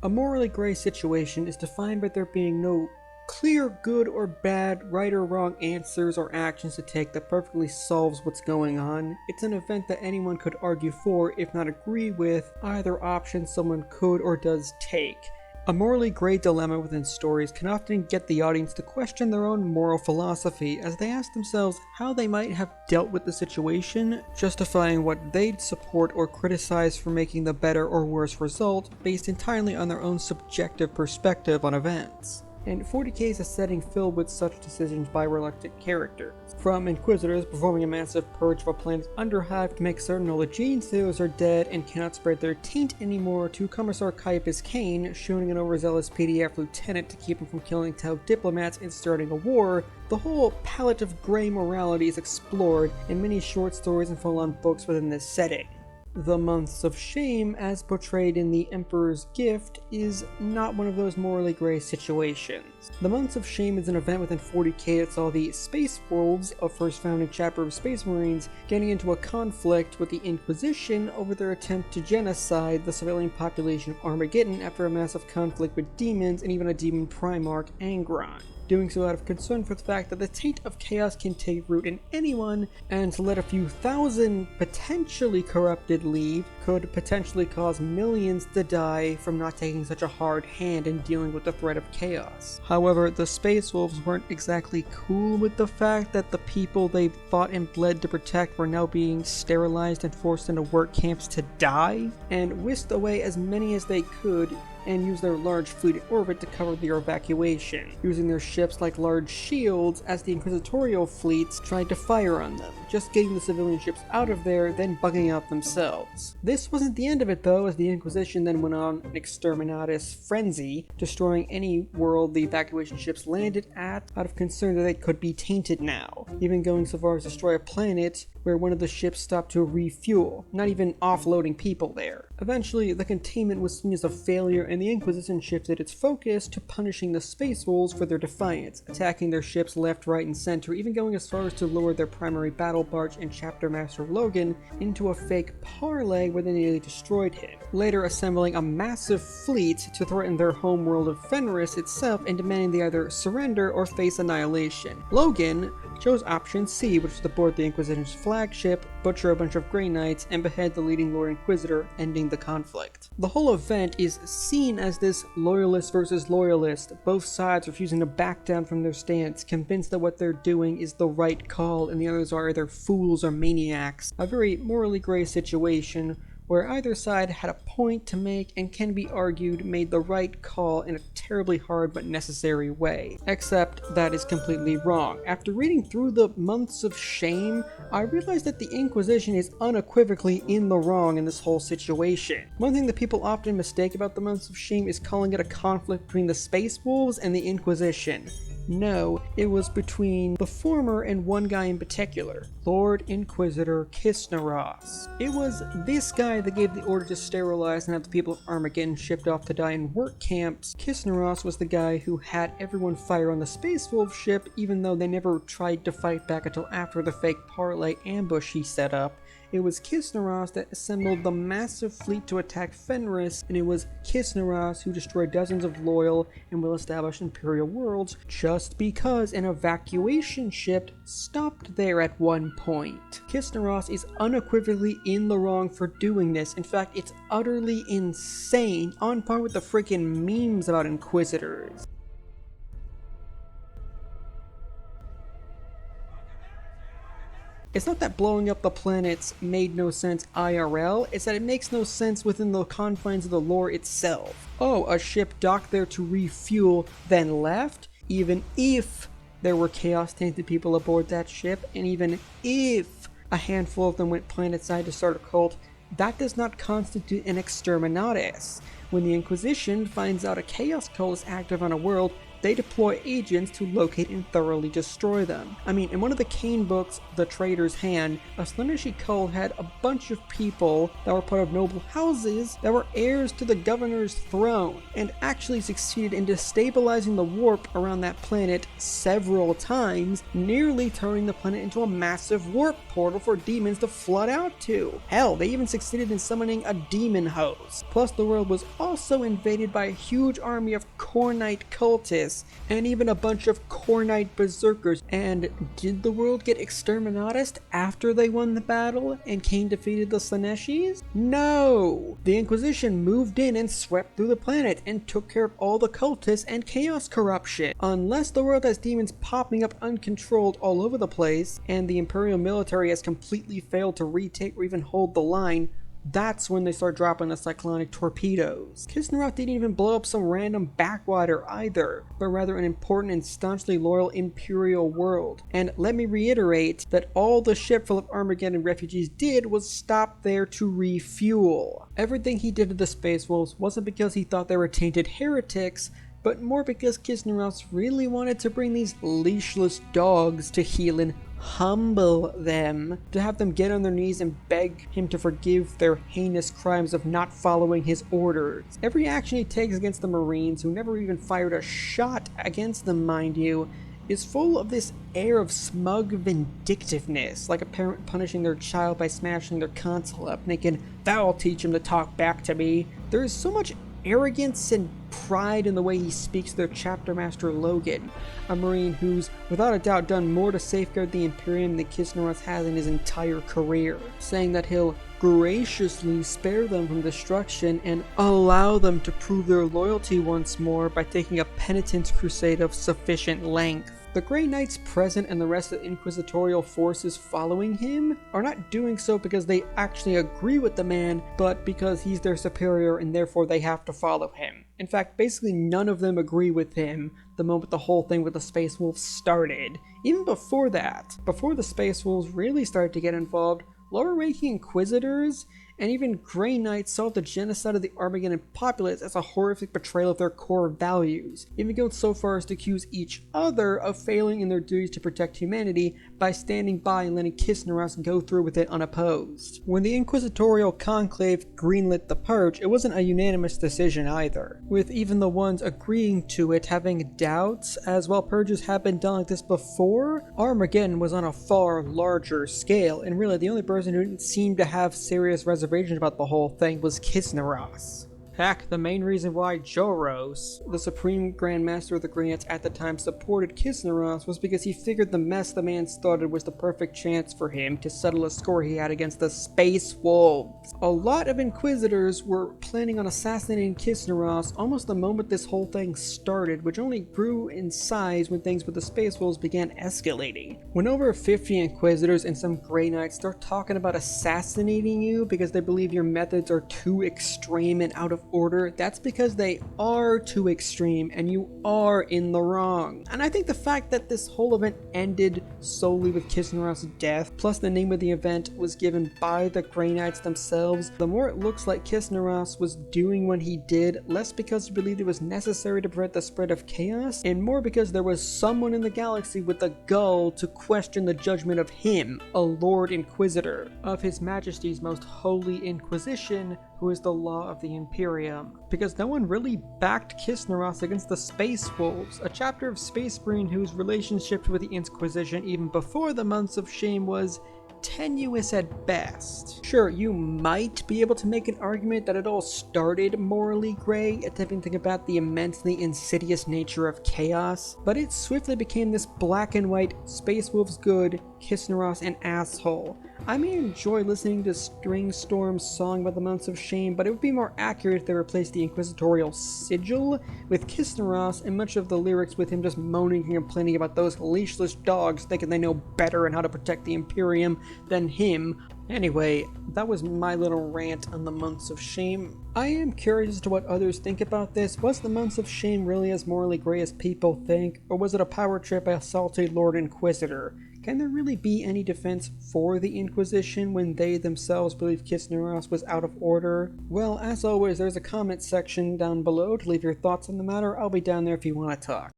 A morally gray situation is defined by there being no clear good or bad, right or wrong answers or actions to take that perfectly solves what's going on. It's an event that anyone could argue for, if not agree with, either option someone could or does take. A morally gray dilemma within stories can often get the audience to question their own moral philosophy as they ask themselves how they might have dealt with the situation, justifying what they'd support or criticize for making the better or worse result based entirely on their own subjective perspective on events. And 40k is a setting filled with such decisions by reluctant characters. From Inquisitors performing a massive purge of a planet's underhive to make certain all the gene stealers are dead and cannot spread their taint anymore, to Commissar Caiaphas Cain shooting an overzealous PDF lieutenant to keep him from killing Tau diplomats and starting a war, the whole palette of grey morality is explored in many short stories and full-on books within this setting. The Months of Shame, as portrayed in The Emperor's Gift, is not one of those morally gray situations. The Months of Shame is an event within 40k that saw the Space Wolves, a first founding chapter of Space Marines, getting into a conflict with the Inquisition over their attempt to genocide the civilian population of Armageddon after a massive conflict with demons and even a demon Primarch, Angron. Doing so out of concern for the fact that the taint of chaos can take root in anyone, and to let a few thousand potentially corrupted leave could potentially cause millions to die from not taking such a hard hand in dealing with the threat of chaos. However, the Space Wolves weren't exactly cool with the fact that the people they fought and bled to protect were now being sterilized and forced into work camps to die, and whisked away as many as they could and use their large fleet in orbit to cover their evacuation, using their ships like large shields as the inquisitorial fleets tried to fire on them, just getting the civilian ships out of there, then bugging out themselves. This wasn't the end of it though, as the Inquisition then went on an exterminatus frenzy, destroying any world the evacuation ships landed at out of concern that they could be tainted now, even going so far as to destroy a planet where one of the ships stopped to refuel, not even offloading people there. Eventually, the containment was seen as a failure and the Inquisition shifted its focus to punishing the Space Wolves for their defiance, attacking their ships left, right, and center, even going as far as to lower their primary battle barge and chapter master Logan into a fake parlay where they nearly destroyed him, later assembling a massive fleet to threaten their homeworld of Fenris itself and demanding they either surrender or face annihilation. Logan chose option C, which was to board the Inquisition's flagship, butcher a bunch of Grey Knights, and behead the leading Lord Inquisitor, ending the conflict. The whole event is seen as this loyalist versus loyalist, both sides refusing to back down from their stance, convinced that what they're doing is the right call and the others are either fools or maniacs. A very morally gray situation where either side had a point to make and can be argued made the right call in a terribly hard but necessary way. Except that is completely wrong. After reading through the Months of Shame, I realized that the Inquisition is unequivocally in the wrong in this whole situation. One thing that people often mistake about the Months of Shame is calling it a conflict between the Space Wolves and the Inquisition. No, it was between the former and one guy in particular, Lord Inquisitor Kisnaros. It was this guy that gave the order to sterilize and have the people of Armageddon shipped off to die in work camps. Kisnaros was the guy who had everyone fire on the Space Wolf ship even though they never tried to fight back until after the fake parlay ambush he set up. It was Kisnaros that assembled the massive fleet to attack Fenris, and it was Kisnaros who destroyed dozens of loyal and well-established Imperial worlds just because an evacuation ship stopped there at one point. Kisnaros is unequivocally in the wrong for doing this. In fact, it's utterly insane, on par with the freaking memes about Inquisitors. It's not that blowing up the planets made no sense IRL, it's that it makes no sense within the confines of the lore itself. Oh, a ship docked there to refuel, then left? Even if there were chaos-tainted people aboard that ship, and even if a handful of them went planet-side to start a cult, that does not constitute an exterminatus. When the Inquisition finds out a chaos cult is active on a world, they deploy agents to locate and thoroughly destroy them. I mean, in one of the Kane books, The Traitor's Hand, a Slaneshi cult had a bunch of people that were part of noble houses that were heirs to the governor's throne, and actually succeeded in destabilizing the warp around that planet several times, nearly turning the planet into a massive warp portal for demons to flood out to. Hell, they even succeeded in summoning a demon host. Plus, the world was also invaded by a huge army of Kornite cultists, and even a bunch of Kornite berserkers. And did the world get exterminatus after they won the battle and Kane defeated the Slaneshis? No! The Inquisition moved in and swept through the planet and took care of all the cultists and chaos corruption. Unless the world has demons popping up uncontrolled all over the place, and the Imperial military has completely failed to retake or even hold the line, that's when they start dropping the cyclonic torpedoes. Kislev didn't even blow up some random backwater either, but rather an important and staunchly loyal Imperial world. And let me reiterate that all the ship full of Armageddon refugees did was stop there to refuel. Everything he did to the Space Wolves wasn't because he thought they were tainted heretics, but more because Kislev really wanted to bring these leashless dogs to heel and humble them, to have them get on their knees and beg him to forgive their heinous crimes of not following his orders. Every action he takes against the Marines, who never even fired a shot against them, mind you, is full of this air of smug vindictiveness, like a parent punishing their child by smashing their console up, thinking, "That'll teach him to talk back to me." There is so much arrogance and pride in the way he speaks to their chapter master Logan, a Marine who's without a doubt done more to safeguard the Imperium than Kislev has in his entire career, saying that he'll graciously spare them from destruction and allow them to prove their loyalty once more by taking a penitence crusade of sufficient length. The Grey Knights present and the rest of the inquisitorial forces following him are not doing so because they actually agree with the man, but because he's their superior and therefore they have to follow him. In fact, basically none of them agree with him the moment the whole thing with the Space Wolves started. Even before that, before the Space Wolves really started to get involved, lower-ranking Inquisitors and even Grey Knights saw the genocide of the Armageddon populace as a horrific betrayal of their core values, even going so far as to accuse each other of failing in their duties to protect humanity by standing by and letting Kislev go through with it unopposed. When the Inquisitorial Conclave greenlit the Purge, it wasn't a unanimous decision either, with even the ones agreeing to it having doubts, as while purges have been done like this before, Armageddon was on a far larger scale, and really the only person who didn't seem to have serious reservations about the whole thing was Kislev. Heck, the main reason why Joros, the Supreme Grand Master of the Grey Knights at the time, supported Kislev was because he figured the mess the man started was the perfect chance for him to settle a score he had against the Space Wolves. A lot of Inquisitors were planning on assassinating Kislev almost the moment this whole thing started, which only grew in size when things with the Space Wolves began escalating. When over 50 Inquisitors and some Grey Knights start talking about assassinating you because they believe your methods are too extreme and out of order, that's because they are too extreme and you are in the wrong. And I think the fact that this whole event ended solely with Kislev's death, plus the name of the event was given by the Grey Knights themselves, the more it looks like Kislev was doing what he did, less because he believed it was necessary to prevent the spread of chaos, and more because there was someone in the galaxy with the gall to question the judgment of him, a Lord Inquisitor, of His Majesty's most holy Inquisition, who is the law of the Imperium. Because no one really backed Kislev against the Space Wolves, a chapter of Space Marine whose relationship with the Inquisition even before the Months of Shame was tenuous at best. Sure, you might be able to make an argument that it all started morally gray, attempting to combat the immensely insidious nature of chaos, but it swiftly became this black and white Space Wolves good, Kislev an asshole. I may enjoy listening to String Storm's song about the Months of Shame, but it would be more accurate if they replaced the Inquisitorial sigil with Kislev and much of the lyrics with him just moaning and complaining about those leashless dogs thinking they know better and how to protect the Imperium than him. Anyway, that was my little rant on the Months of Shame. I am curious as to what others think about this. Was the Months of Shame really as morally gray as people think, or was it a power trip by a salty Lord Inquisitor? Can there really be any defense for the Inquisition when they themselves believe Kislev was out of order? Well, as always, there's a comment section down below to leave your thoughts on the matter. I'll be down there if you want to talk.